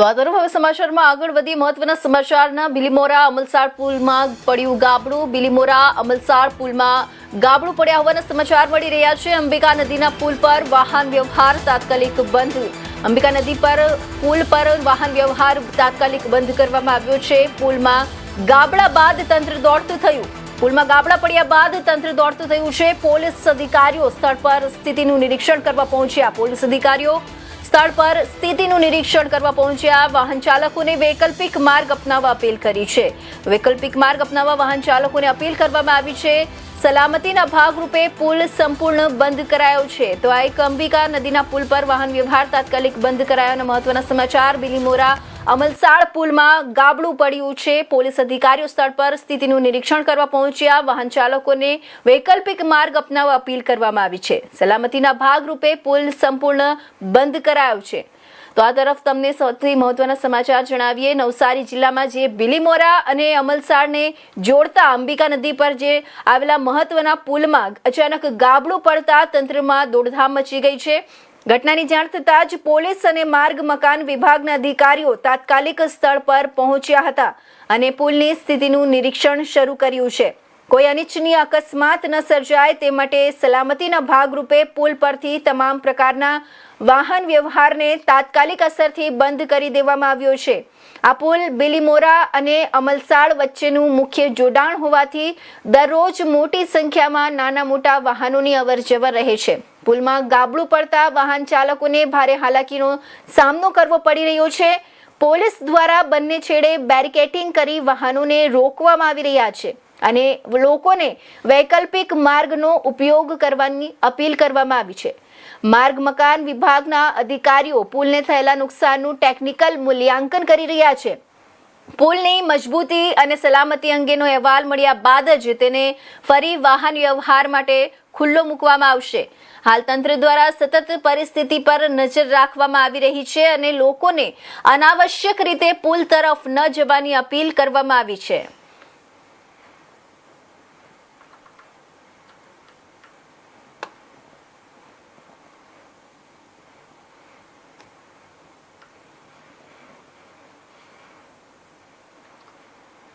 તો આ તરફ હવે સમાચારમાં આગળ વધી મહત્વના સમાચારના બિલીમોરા અમલસાડ પુલમાં પડ્યું ગાબડું. બિલીમોરા અમલસાડ પુલમાં ગાબડું પડ્યા હોવાના સમાચાર મળી રહ્યા છે. અંબિકા નદીના પુલ પર વાહન વ્યવહાર તાત્કાલિક બંધ. અંબિકા નદી પર પુલ પર વાહન વ્યવહાર તાત્કાલિક બંધ કરવામાં આવ્યો છે. પુલમાં ગાબડા બાદ તંત્ર દોડતું થયું. પુલમાં ગાબડા પડ્યા બાદ તંત્ર દોડતું થયું છે. પોલીસ અધિકારીઓ સ્થળ પર સ્થિતિનું નિરીક્ષણ કરવા પહોંચ્યા. પોલીસ અધિકારીઓ સ્થળ પર સ્થિતિનું નિરીક્ષણ કરવા પહોંચ્યા. વાહન ચાલકોને વૈકલ્પિક માર્ગ અપનાવવા અપીલ કરી છે. વૈકલ્પિક માર્ગ અપનાવવા વાહન ચાલકોને અપીલ કરવામાં આવી છે. સલામતીના ભાગરૂપે પુલ સંપૂર્ણ બંધ કરાયો છે. તો આ એક અંબિકા નદીના પુલ પર વાહન વ્યવહાર તાત્કાલિક બંધ કરાયાના મહત્વના સમાચાર. બિલીમોરા અમલસાડ પુલમાં ગાબડું પડ્યું છે. પોલીસ અધિકારીઓ સ્થળ પર સ્થિતિનું નિરીક્ષણ કરવા પહોંચ્યા. વાહન ચાલકોને વૈકલ્પિક માર્ગ અપનાવવા અપીલ કરવામાં આવી છે. સલામતીના ભાગરૂપે પુલ સંપૂર્ણ બંધ કરાયો છે. તો આ તરફ તમને સૌથી મહત્વના સમાચાર જણાવીએ. નવસારી જિલ્લામાં જે બિલીમોરા અને અમલસાડને જોડતા અંબિકા નદી પર જે આવેલા મહત્વના પુલમાં અચાનક ગાબડું પડતા તંત્રમાં દોડધામ મચી ગઈ છે. ઘટનાની જાણ થતાં જ પોલીસ અને માર્ગ મકાન વિભાગના અધિકારીઓ તાત્કાલિક સ્થળ પર પહોંચ્યા હતા અને પુલની સ્થિતિનું નિરીક્ષણ શરૂ કર્યું છે. કોઈ અનિચ્છનીય અકસ્માત ન સર્જાય તે માટે સલામતીના ભાગરૂપે પુલ પરથી તમામ પ્રકારના વાહન વ્યવહારને તાત્કાલિક અસરથી બંધ કરી દેવામાં આવ્યો છે. આ પુલ બિલીમોરા અને અમલસાડ વચ્ચેનું મુખ્ય જોડાણ હોવાથી દરરોજ મોટી સંખ્યામાં નાના મોટા વાહનોની અવરજવર રહે છે. પુલમાં ગાબડું પડતા વાહન ચાલકોને ભારે હાલાકીનો સામનો કરવો પડી રહ્યો છે. પોલીસ દ્વારા બંને છેડે બેરિકેડિંગ કરી વાહનોને રોકવામાં આવી રહ્યા છે અને લોકોને વૈકલ્પિક માર્ગનો ઉપયોગ કરવાની અપીલ કરવામાં આવી છે. માર્ગ મકાન વિભાગના અધિકારીઓ પુલને થયેલા નુકસાનનું ટેકનિકલ મૂલ્યાંકન કરી રહ્યા છે. પુલની મજબૂતી અને સલામતી અંગેનો અહેવાલ મળ્યા બાદ જ તેને ફરી વાહન વ્યવહાર માટે ખુલ્લો મૂકવામાં આવશે. હાલ તંત્ર દ્વારા સતત પરિસ્થિતિ પર નજર રાખવામાં આવી રહી છે અને લોકોને અનાવશ્યક રીતે પુલ તરફ ન જવાની અપીલ કરવામાં આવી છે.